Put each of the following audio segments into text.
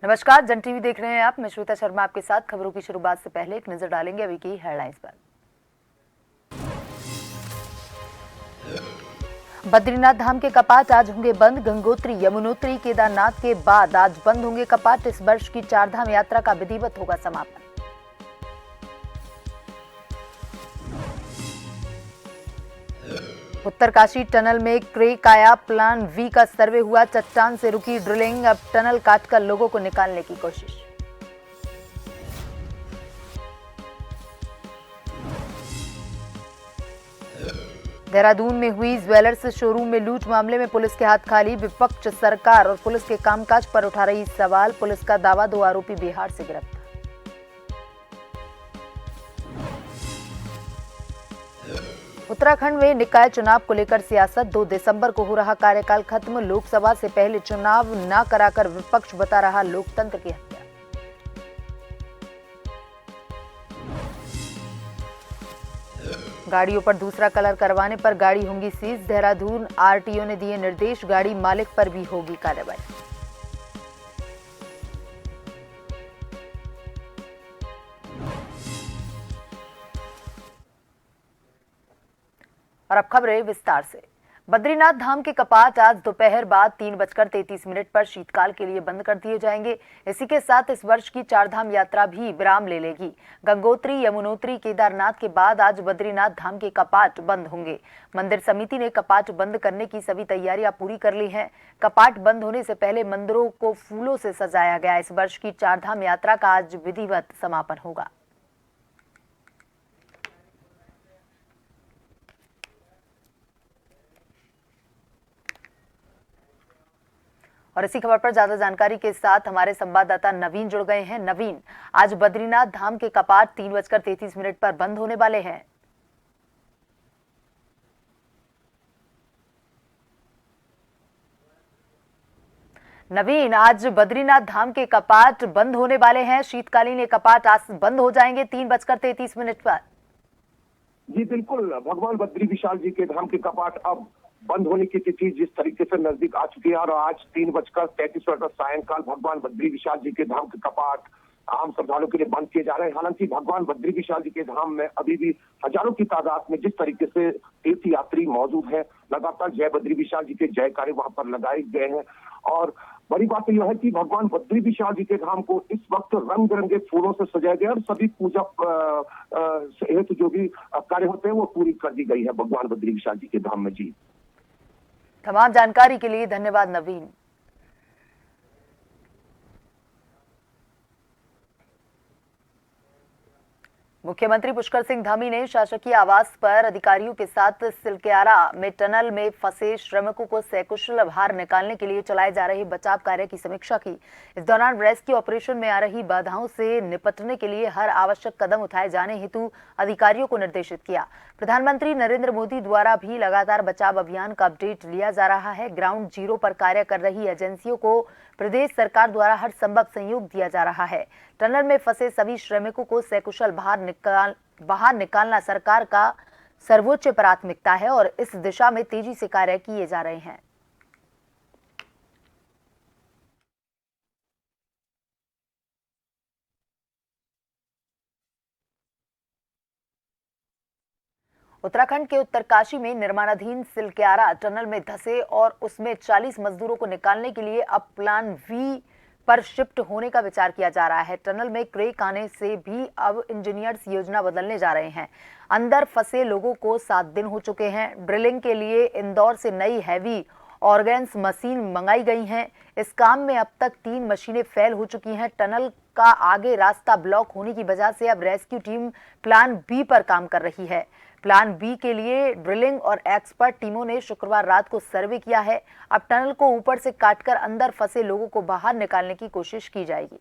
नमस्कार, जन टीवी देख रहे हैं आप। मैं श्वेता शर्मा आपके साथ। खबरों की शुरुआत से पहले एक नजर डालेंगे अभी की हेडलाइंस पर। बद्रीनाथ धाम के कपाट आज होंगे बंद। गंगोत्री, यमुनोत्री, केदारनाथ के बाद आज बंद होंगे कपाट। इस वर्ष की चारधाम यात्रा का विधिवत होगा समापन। उत्तरकाशी टनल में क्रेकाया प्लान वी का सर्वे हुआ। चट्टान से रुकी ड्रिलिंग, अब टनल काटकर लोगों को निकालने की कोशिश। देहरादून में हुई ज्वेलर्स शोरूम में लूट मामले में पुलिस के हाथ खाली। विपक्ष सरकार और पुलिस के कामकाज पर उठा रही सवाल। पुलिस का दावा, 2 आरोपी बिहार से गिरफ्तार। उत्तराखंड में निकाय चुनाव को लेकर सियासत। 2 दिसंबर को हो रहा कार्यकाल खत्म। लोकसभा से पहले चुनाव न कराकर विपक्ष बता रहा लोकतंत्र की हत्या। गाड़ियों पर दूसरा कलर करवाने पर गाड़ी होंगी सीज। देहरादून आरटीओ ने दिए निर्देश, गाड़ी मालिक पर भी होगी कार्रवाई। और अब खबरें विस्तार से। बद्रीनाथ धाम के कपाट आज दोपहर बाद 3:33 पर शीतकाल के लिए बंद कर दिए जाएंगे। इसी के साथ इस वर्ष की चारधाम यात्रा भी विराम ले लेगी। गंगोत्री, यमुनोत्री, केदारनाथ के बाद आज बद्रीनाथ धाम के कपाट बंद होंगे। मंदिर समिति ने कपाट बंद करने की सभी तैयारियां पूरी कर ली हैं। कपाट बंद होने से पहले मंदिरों को फूलों से सजाया गया। इस वर्ष की चारधाम यात्रा का आज विधिवत समापन होगा। और इसी खबर पर ज्यादा जानकारी के साथ हमारे संवाददाता नवीन जुड़ गए हैं। नवीन, आज बद्रीनाथ धाम के कपाट 3:33 पर बंद होने वाले हैं। नवीन, आज बद्रीनाथ धाम के कपाट बंद होने वाले हैं। शीतकालीन ये कपाट आज बंद हो जाएंगे 3:33 पर। जी बिल्कुल, भगवान बद्री विशाल जी के धाम के कपाट अब बंद होने की तिथि जिस तरीके से नजदीक आ चुकी है और आज 3:33 सायंकाल भगवान बद्री विशाल जी के धाम के कपाट आम श्रद्धालुओं के लिए बंद किए जा रहे हैं। हालांकि भगवान बद्री विशाल जी के धाम में अभी भी हजारों की तादाद में जिस तरीके से तीर्थ यात्री मौजूद है, लगातार जय बद्री विशाल जी के जयकारे वहां पर लगाए गए हैं। और बड़ी बात यह है कि भगवान बद्री विशाल जी के धाम को इस वक्त रंग बिरंगे फूलों से सजाया गया और सभी पूजा हेतु जो भी कार्य होते हैं वो पूरी कर दी गई है भगवान बद्री विशाल जी के धाम में। जी, तमाम जानकारी के लिए धन्यवाद नवीन। मुख्यमंत्री पुष्कर सिंह धामी ने शासकीय आवास पर अधिकारियों के साथ सिलक्यारा में टनल में फंसे श्रमिकों को सकुशल बाहर निकालने के लिए चलाए जा रहे बचाव कार्य की समीक्षा की। इस दौरान रेस्क्यू ऑपरेशन में आ रही बाधाओं से निपटने के लिए हर आवश्यक कदम उठाए जाने हेतु अधिकारियों को निर्देशित किया। प्रधानमंत्री नरेंद्र मोदी द्वारा भी लगातार बचाव अभियान का अपडेट लिया जा रहा है। ग्राउंड जीरो पर कार्य कर रही एजेंसियों को प्रदेश सरकार द्वारा हर संभव सहयोग दिया जा रहा है। टनल में फंसे सभी श्रमिकों को सकुशल बाहर निकालना सरकार का सर्वोच्च प्राथमिकता है और इस दिशा में तेजी से कार्य किए जा रहे हैं। उत्तराखंड के उत्तरकाशी में निर्माणाधीन सिलक्यारा टनल में धंसे और उसमें 40 मजदूरों को निकालने के लिए अब प्लान वी पर शिफ्ट होने का विचार किया जा रहा है। टनल में क्रैक आने से भी अब इंजीनियर्स योजना बदलने जा रहे हैं। अंदर फंसे लोगों को 7 दिन हो चुके हैं। ड्रिलिंग के लिए इंदौर से नई हैवी ऑर्गेन्स मशीन मंगाई गई हैं। इस काम में अब तक 3 मशीनें फेल हो चुकी हैं। टनल का आगे रास्ता ब्लॉक होने की वजह से अब रेस्क्यू टीम प्लान बी पर काम कर रही है। प्लान बी के लिए ड्रिलिंग और एक्सपर्ट टीमों ने शुक्रवार रात को सर्वे किया है। अब टनल को ऊपर से काटकर अंदर फंसे लोगों को बाहर निकालने की कोशिश की जाएगी।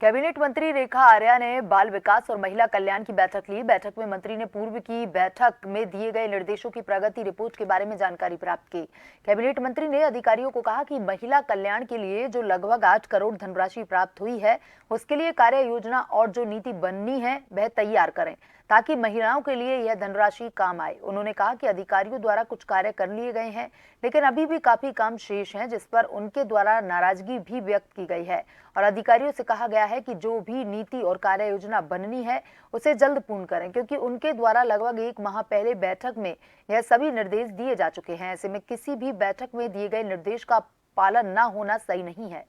कैबिनेट मंत्री रेखा आर्या ने बाल विकास और महिला कल्याण की बैठक ली। बैठक में मंत्री ने पूर्व की बैठक में दिए गए निर्देशों की प्रगति रिपोर्ट के बारे में जानकारी प्राप्त की। कैबिनेट मंत्री ने अधिकारियों को कहा कि महिला कल्याण के लिए जो लगभग 8 करोड़ धनराशि प्राप्त हुई है, उसके लिए कार्य योजना और जो नीति बननी है वह तैयार करें ताकि महिलाओं के लिए यह धनराशि काम आए। उन्होंने कहा कि अधिकारियों द्वारा कुछ कार्य कर लिए गए हैं, लेकिन अभी भी काफी काम शेष है, जिस पर उनके द्वारा नाराजगी भी व्यक्त की गई है और अधिकारियों से कहा गया है कि जो भी नीति और कार्य योजना बननी है उसे जल्द पूर्ण करें, क्योंकि उनके द्वारा लगभग 1 माह पहले बैठक में यह सभी निर्देश दिए जा चुके हैं। ऐसे में किसी भी बैठक में दिए गए निर्देश का पालन न होना सही नहीं है।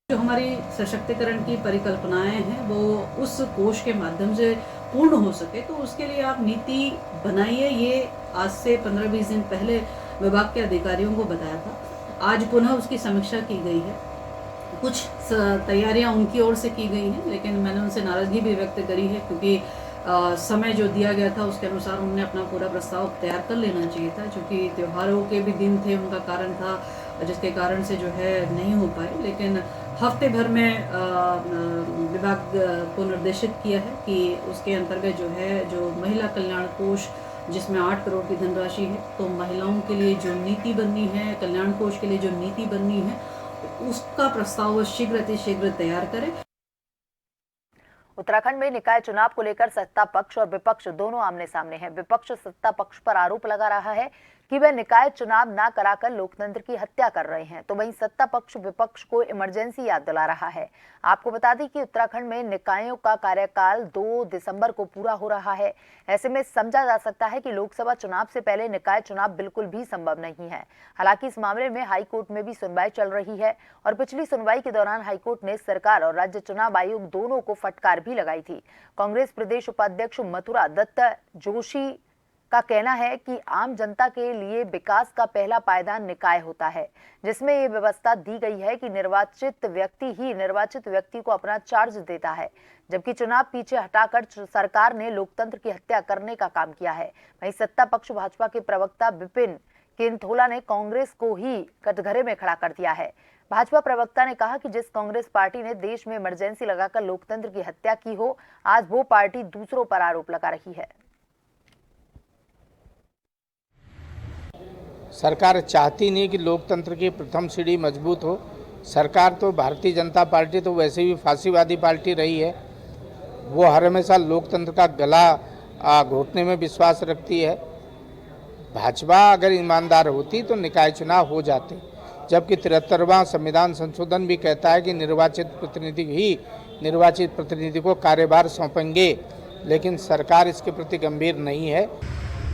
जो हमारी सशक्तिकरण की परिकल्पनाएं हैं वो उस कोष के माध्यम से पूर्ण हो सके, तो उसके लिए आप नीति बनाइए। ये आज से 15-20 दिन पहले विभाग के अधिकारियों को बताया था। आज पुनः उसकी समीक्षा की गई है। कुछ तैयारियां उनकी ओर से की गई हैं, लेकिन मैंने उनसे नाराजगी भी व्यक्त करी है, क्योंकि समय जो दिया गया था उसके अनुसार उन्होंने अपना पूरा प्रस्ताव तैयार कर लेना चाहिए था, क्योंकि त्योहारों के भी दिन थे, उनका कारण था, जिसके कारण से जो है नहीं हो पाए। लेकिन हफ्ते भर में विभाग को निर्देशित किया है कि उसके अंतर्गत जो है जो महिला कल्याण कोष, जिसमें 8 करोड़ की धनराशि है, तो महिलाओं के लिए जो नीति बननी है, कल्याण कोष के लिए जो नीति बननी है, उसका प्रस्ताव शीघ्र अतिशीघ्र तैयार करें। उत्तराखंड में निकाय चुनाव को लेकर सत्ता पक्ष और विपक्ष दोनों आमने सामने हैं। विपक्ष सत्ता पक्ष पर आरोप लगा रहा है कि वह निकाय चुनाव ना कराकर लोकतंत्र की हत्या कर रहे हैं, तो वहीं सत्ता पक्ष विपक्ष को इमरजेंसी याद दिला रहा है। आपको बता दें कि उत्तराखंड में निकायों का कार्यकाल 2 दिसंबर को पूरा हो रहा है। ऐसे में समझा जा सकता है कि लोकसभा चुनाव से पहले निकाय चुनाव बिल्कुल भी संभव नहीं है। हालांकि इस मामले में हाईकोर्ट में भी सुनवाई चल रही है और पिछली सुनवाई के दौरान हाईकोर्ट ने सरकार और राज्य चुनाव आयोग दोनों को फटकार भी लगाई थी। कांग्रेस प्रदेश उपाध्यक्ष मथुरा दत्त जोशी का कहना है कि आम जनता के लिए विकास का पहला पायदान निकाय होता है, जिसमें ये व्यवस्था दी गई है कि निर्वाचित व्यक्ति ही निर्वाचित व्यक्ति को अपना चार्ज देता है, जबकि चुनाव पीछे हटाकर सरकार ने लोकतंत्र की हत्या करने का काम किया है। वहीं सत्ता पक्ष भाजपा के प्रवक्ता विपिन केंथोला ने कांग्रेस को ही कटघरे में खड़ा कर दिया है। भाजपा प्रवक्ता ने कहा कि जिस कांग्रेस पार्टी ने देश में इमरजेंसी लगाकर लोकतंत्र की हत्या की हो, आज वो पार्टी दूसरों पर आरोप लगा रही है। सरकार चाहती नहीं कि लोकतंत्र की प्रथम सीढ़ी मजबूत हो। सरकार तो भारतीय जनता पार्टी तो वैसे भी फांसीवादी पार्टी रही है, वो हर हमेशा लोकतंत्र का गला घोटने में विश्वास रखती है। भाजपा अगर ईमानदार होती तो निकाय चुनाव हो जाते, जबकि 73वां संविधान संशोधन भी कहता है कि निर्वाचित प्रतिनिधि ही निर्वाचित प्रतिनिधि को कार्यभार सौंपेंगे, लेकिन सरकार इसके प्रति गंभीर नहीं है।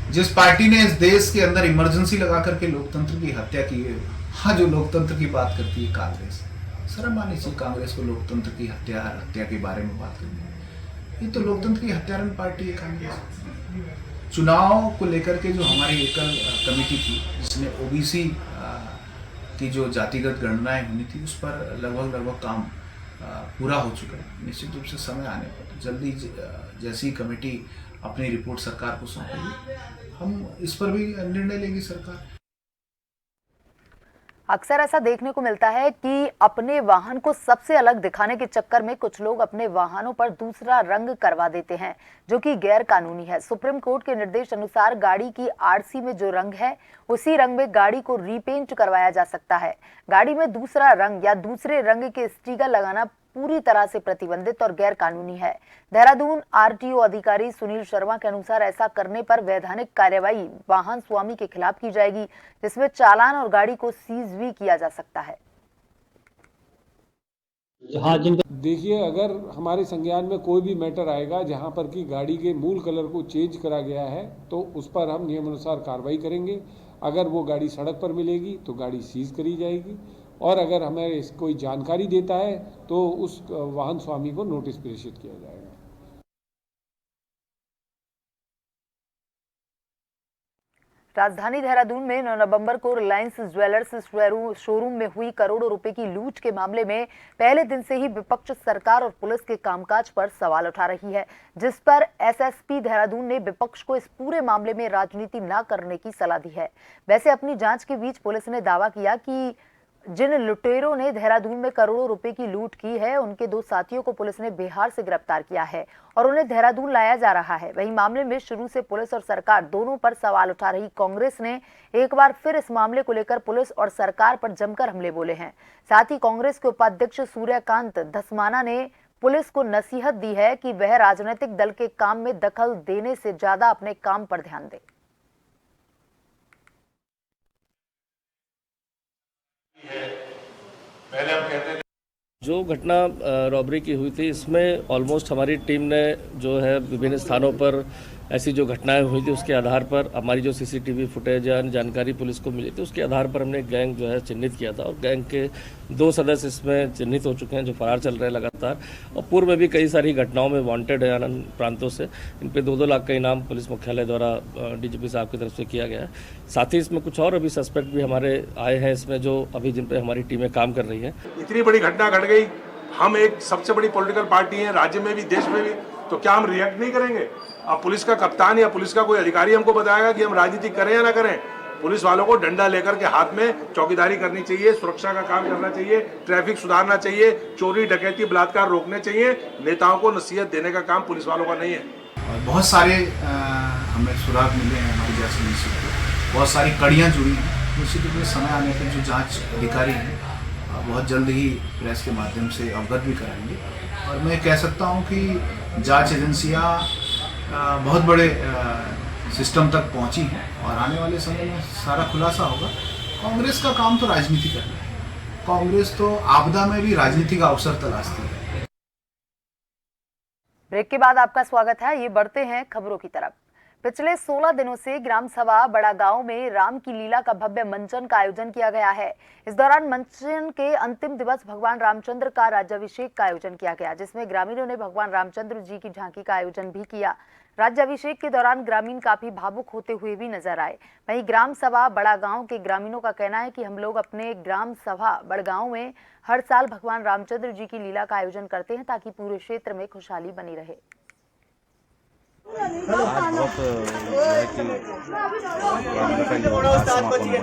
जिस पार्टी ने इस देश के अंदर इमरजेंसी लगा करके लोकतंत्र की हत्या की है, हाँ, जो लोकतंत्र की बात करती है कांग्रेस, शर्म आनी चाहिए कांग्रेस को लोकतंत्र की हत्या के बारे में बात करनी। ये तो लोकतंत्र की हत्यारन पार्टी है कांग्रेस। चुनाव को लेकर के जो हमारी एकल कमेटी थी, जिसमें ओबीसी की जो जातिगत गणनाएं होनी थी, उस पर लगभग काम पूरा हो चुका है। निश्चित रूप से समय आने पर जल्दी जैसी कमेटी अपनी रिपोर्ट सरकार को सौंपेगी, हम इस पर भी निर्णय लेगी सरकार। अक्सर ऐसा देखने को मिलता है कि अपने वाहन को सबसे अलग दिखाने के चक्कर में कुछ लोग अपने वाहनों पर दूसरा रंग करवा देते हैं, जो कि गैर कानूनी है। सुप्रीम कोर्ट के निर्देश अनुसार गाड़ी की आरसी में जो रंग है, उसी रंग में गाड़ी को रीपेंट करवाया जा सकता है। गाड़ी में दूसरा रंग या दूसरे रंग के स्टिकर लगाना पूरी तरह से प्रतिबंधित और गैर कानूनी है। देहरादून आरटीओ अधिकारी सुनील शर्मा के अनुसार ऐसा करने पर वैधानिक कार्यवाही वाहन स्वामी के खिलाफ की जाएगी, जिसमें चालान और गाड़ी को सीज भी किया जा सकता है। देखिए, अगर हमारे संज्ञान में कोई भी मैटर आएगा जहां पर कि गाड़ी के मूल कलर को चेंज करा गया है, तो उस पर हम नियमानुसार कार्रवाई करेंगे। अगर वो गाड़ी सड़क पर मिलेगी तो गाड़ी सीज करी जाएगी, और अगर हमें कोई जानकारी देता है तो उस वाहन स्वामी को नोटिस प्रेषित किया जाएगा। राजधानी देहरादून में 9 नवंबर को रिलायंस ज्वेलर्स शोरूम में हुई करोड़ों रुपए की लूट के मामले में पहले दिन से ही विपक्ष सरकार और पुलिस के कामकाज पर सवाल उठा रही है, जिस पर एसएसपी देहरादून ने विपक्ष को इस पूरे मामले में राजनीति न करने की सलाह दी है। वैसे अपनी जांच के बीच पुलिस ने दावा किया कि जिन लुटेरों ने देहरादून में करोड़ों रुपए की लूट की है, उनके 2 साथियों को पुलिस ने बिहार से गिरफ्तार किया है और उन्हें देहरादून लाया जा रहा है। वहीं मामले में शुरू से पुलिस और सरकार दोनों पर सवाल उठा रही कांग्रेस ने एक बार फिर इस मामले को लेकर पुलिस और सरकार पर जमकर हमले बोले हैं। साथ ही कांग्रेस के उपाध्यक्ष सूर्यकांत धस्माना ने पुलिस को नसीहत दी है कि वह राजनीतिक दल के काम में दखल देने से ज्यादा अपने काम पर ध्यान दे। पहले हम कहते थे जो घटना रॉबरी की हुई थी, इसमें ऑलमोस्ट हमारी टीम ने जो है विभिन्न स्थानों पर ऐसी जो घटनाएं हुई थी उसके आधार पर हमारी जो सीसीटीवी फुटेज या जानकारी पुलिस को मिली थी उसके आधार पर हमने गैंग जो है चिन्हित किया था और गैंग के 2 सदस्य इसमें चिन्हित हो चुके हैं जो फरार चल रहे हैं लगातार और पूर्व में भी कई सारी घटनाओं में वांटेड है अन्य प्रांतों से। इन पे 2-2 लाख का इनाम पुलिस मुख्यालय द्वारा डीजीपी साहब की तरफ से किया गया है। साथ ही इसमें कुछ और अभी सस्पेक्ट भी हमारे आए हैं इसमें जो अभी जिन पे हमारी टीमें काम कर रही हैं। इतनी बड़ी घटना घट गई, हम एक सबसे बड़ी पॉलिटिकल पार्टी है राज्य में भी देश में भी, तो क्या हम रिएक्ट नहीं करेंगे? अब पुलिस का कप्तान या पुलिस का कोई अधिकारी हमको बताएगा कि हम राजनीति करें या ना करें? पुलिस वालों को डंडा लेकर के हाथ में चौकीदारी करनी चाहिए, सुरक्षा का काम करना चाहिए, ट्रैफिक सुधारना चाहिए, चोरी डकैती बलात्कार रोकने चाहिए। नेताओं को नसीहत देने का काम पुलिस वालों का नहीं है। और बहुत सारे हमें सुराग मिले हैं हमारी जांच एजेंसी को, बहुत सारी कड़ियाँ जुड़ी हैं। निश्चित रूप से समय आने पर जो जाँच अधिकारी हैं बहुत जल्द ही प्रेस के माध्यम से अवगत भी कराएंगे और मैं कह सकता हूं कि जांच एजेंसियां बहुत बड़े सिस्टम तक पहुंची हैं और आने वाले समय में सारा खुलासा होगा। कांग्रेस का काम तो राजनीति करना है, कांग्रेस तो आपदा में भी राजनीति का अवसर तलाशती है। ब्रेक के बाद आपका स्वागत है। ये बढ़ते हैं खबरों की तरफ। पिछले 16 दिनों से ग्राम सभा बड़ा गांव में राम की लीला का भव्य मंचन का आयोजन किया गया है। इस दौरान मंचन के अंतिम दिवस भगवान रामचंद्र का राज्याभिषेक का आयोजन किया गया, जिसमें ग्रामीणों ने भगवान रामचंद्र जी की झांकी का आयोजन भी किया। राज्याभिषेक के दौरान ग्रामीण काफी भावुक होते हुए भी नजर आए। वहीं ग्राम सभा बड़ा गांव के ग्रामीणों का कहना है कि हम लोग अपने ग्राम सभा बड़गांव में हर साल भगवान रामचंद्र जी की लीला का आयोजन करते हैं ताकि पूरे क्षेत्र में खुशहाली बनी रहे। आज बहुत है कि रामलीला का जो समापन हुआ है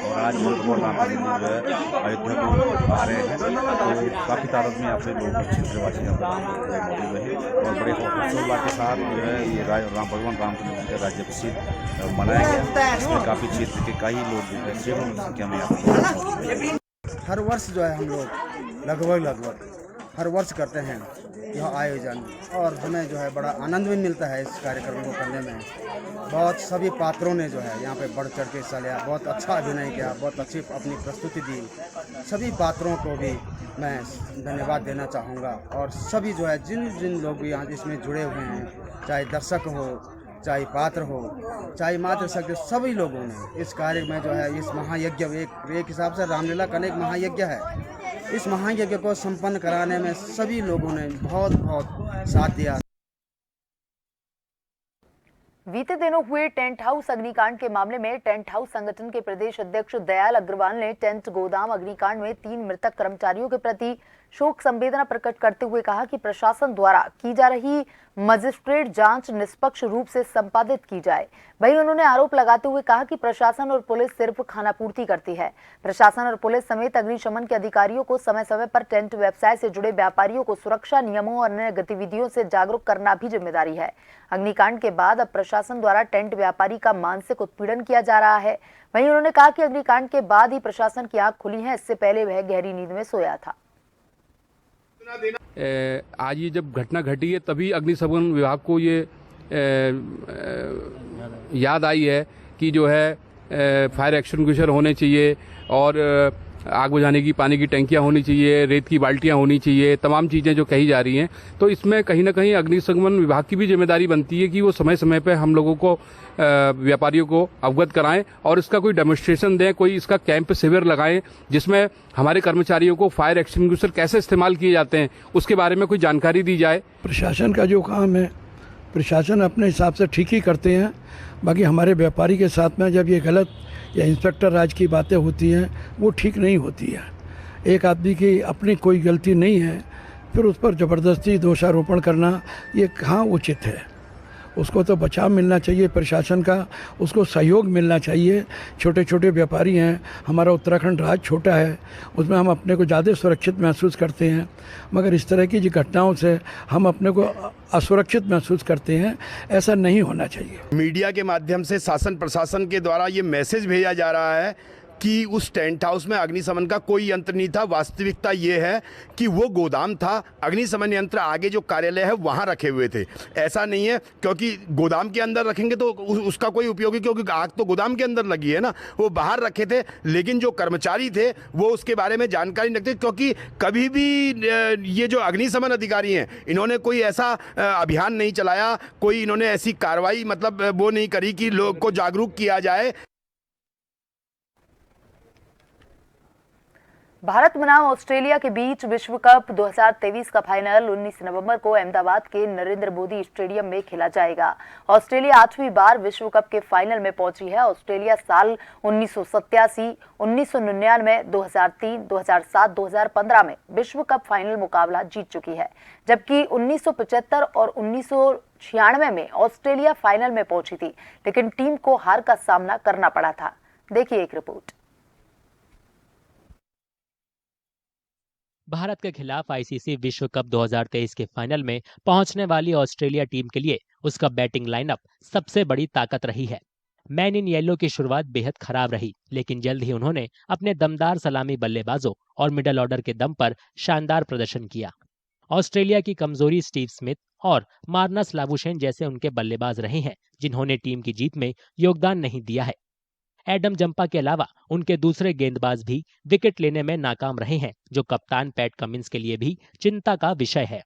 और आज बहुत रामचंद्र जो है अयोध्या को आ रहे हैं, तो काफ़ी तादाद में यहाँ पे लोग क्षेत्रवासी यहाँ पर मौजूद रहे और बड़े हर्षोल्लास के साथ जो है ये भगवान रामचंद्र जी का राज्याभिषेक मनाया गया। इसमें काफ़ी क्षेत्र के कई लोग जो है सैकड़ों की संख्या में यहाँ पर हर वर्ष जो है हम लोग लगभग हर वर्ष करते हैं यह आयोजन और हमें जो है बड़ा आनंद भी मिलता है इस कार्यक्रम को करने में। बहुत सभी पात्रों ने जो है यहाँ पे बढ़ चढ़ के हिस्सा लिया, बहुत अच्छा अभिनय किया, बहुत अच्छी अपनी प्रस्तुति दी। सभी पात्रों को भी मैं धन्यवाद देना चाहूँगा और सभी जो है जिन लोग भी यहाँ इसमें जुड़े हुए हैं, चाहे दर्शक हो, चाहे पात्र हो, चाहे मात्र शक्ति, सभी लोगों ने इस कार्य में जो है इस महायज्ञ एक हिसाब से रामलीला का एक महायज्ञ है। इस महायज्ञ को संपन्न कराने में सभी लोगों ने बहुत साथ दिया। बीते दिनों हुए टेंट हाउस अग्निकांड के मामले में टेंट हाउस संगठन के प्रदेश अध्यक्ष दयाल अग्रवाल ने टेंट गोदाम अग्निकांड में 3 मृतक कर्मचारियों के प्रति शोक संवेदना प्रकट करते हुए कहा कि प्रशासन द्वारा की जा रही मजिस्ट्रेट जांच निष्पक्ष रूप से संपादित की जाए। वहीं उन्होंने आरोप लगाते हुए कहा कि प्रशासन और पुलिस सिर्फ खानापूर्ति करती है। प्रशासन और पुलिस समेत अग्निशमन के अधिकारियों को समय समय पर टेंट व्यवसाय से जुड़े व्यापारियों को सुरक्षा नियमों और अन्य गतिविधियों से जागरूक करना भी जिम्मेदारी है। अग्निकांड के बाद अब प्रशासन द्वारा टेंट व्यापारी का मानसिक उत्पीड़न किया जा रहा है। वहीं उन्होंने कहा कि अग्निकांड के बाद ही प्रशासन की आंख खुली है, इससे पहले वह गहरी नींद में सोया था। आज ये जब घटना घटी है तभी अग्निशमन विभाग को ये याद आई है कि जो है फायर एक्सटिंग्विशर होने चाहिए और आग बुझाने की पानी की टंकियां होनी चाहिए, रेत की बाल्टियां होनी चाहिए, तमाम चीज़ें जो कही जा रही हैं। तो इसमें कहीं ना कहीं अग्निशमन विभाग की भी जिम्मेदारी बनती है कि वो समय समय पर हम लोगों को व्यापारियों को अवगत कराएं और इसका कोई डेमोन्स्ट्रेशन दें, कोई इसका कैंप शिविर लगाएं जिसमें हमारे कर्मचारियों को फायर एक्सटिंग्विशर कैसे इस्तेमाल किए जाते हैं उसके बारे में कोई जानकारी दी जाए। प्रशासन का जो काम है प्रशासन अपने हिसाब से ठीक ही करते हैं, बाकी हमारे व्यापारी के साथ में जब ये गलत या इंस्पेक्टर राज की बातें होती हैं वो ठीक नहीं होती है। एक आदमी की अपनी कोई गलती नहीं है फिर उस पर ज़बरदस्ती दोषारोपण करना ये कहाँ उचित है। उसको तो बचाव मिलना चाहिए प्रशासन का, उसको सहयोग मिलना चाहिए। छोटे छोटे व्यापारी हैं, हमारा उत्तराखंड राज्य छोटा है, उसमें हम अपने को ज़्यादा सुरक्षित महसूस करते हैं, मगर इस तरह की जो घटनाओं से हम अपने को असुरक्षित महसूस करते हैं। ऐसा नहीं होना चाहिए। मीडिया के माध्यम से शासन प्रशासन के द्वारा ये मैसेज भेजा जा रहा है कि उस टेंट हाउस में अग्निशमन का कोई यंत्र नहीं था। वास्तविकता ये है कि वो गोदाम था, अग्निशमन यंत्र आगे जो कार्यालय है वहाँ रखे हुए थे। ऐसा नहीं है क्योंकि गोदाम के अंदर रखेंगे तो उसका कोई उपयोग, क्योंकि आग तो गोदाम के अंदर लगी है ना, वो बाहर रखे थे। लेकिन जो कर्मचारी थे वो उसके बारे में जानकारी नहीं रखते, क्योंकि कभी भी ये जो अग्निशमन अधिकारी हैं इन्होंने कोई ऐसा अभियान नहीं चलाया, कोई इन्होंने ऐसी कार्रवाई मतलब वो नहीं करी कि लोग को जागरूक किया जाए। भारत बनाम ऑस्ट्रेलिया के बीच विश्व कप 2023 का फाइनल 19 नवंबर को अहमदाबाद के नरेंद्र मोदी स्टेडियम में खेला जाएगा। ऑस्ट्रेलिया 8वीं बार विश्व कप के फाइनल में पहुंची है। ऑस्ट्रेलिया साल 1987, 1999, 2003, 2007, 2015 में विश्व कप फाइनल मुकाबला जीत चुकी है, जबकि 1975 और 1996 में ऑस्ट्रेलिया फाइनल में पहुंची थी, लेकिन टीम को हार का सामना करना पड़ा था। देखिए एक रिपोर्ट। भारत के खिलाफ आईसीसी विश्व कप 2023 के फाइनल में पहुंचने वाली ऑस्ट्रेलिया टीम के लिए उसका बैटिंग लाइनअप सबसे बड़ी ताकत रही है। मैन इन येलो की शुरुआत बेहद खराब रही, लेकिन जल्द ही उन्होंने अपने दमदार सलामी बल्लेबाजों और मिडल ऑर्डर के दम पर शानदार प्रदर्शन किया। ऑस्ट्रेलिया की कमजोरी स्टीव स्मिथ और मार्नस लाबुशेन जैसे उनके बल्लेबाज रहे हैं, जिन्होंने टीम की जीत में योगदान नहीं दिया है। एडम जंपा के अलावा उनके दूसरे गेंदबाज भी विकेट लेने में नाकाम रहे हैं, जो कप्तान पैट कमिंस के लिए भी चिंता का विषय है।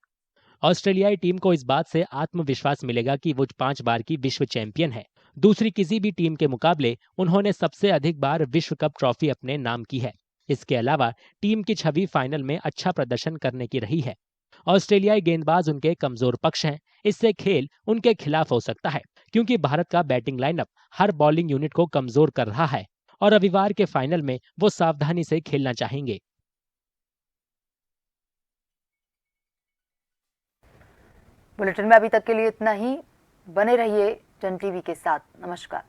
ऑस्ट्रेलियाई टीम को इस बात से आत्मविश्वास मिलेगा कि वो 5 बार की विश्व चैंपियन है। दूसरी किसी भी टीम के मुकाबले उन्होंने सबसे अधिक बार विश्व कप ट्रॉफी अपने नाम की है। इसके अलावा टीम की छवि फाइनल में अच्छा प्रदर्शन करने की रही है। ऑस्ट्रेलियाई गेंदबाज उनके कमजोर पक्ष हैं, इससे खेल उनके खिलाफ हो सकता है, क्योंकि भारत का बैटिंग लाइनअप हर बॉलिंग यूनिट को कमजोर कर रहा है और रविवार के फाइनल में वो सावधानी से खेलना चाहेंगे। बुलेटिन में अभी तक के लिए इतना ही। बने रहिए जन टीवी के साथ। नमस्कार।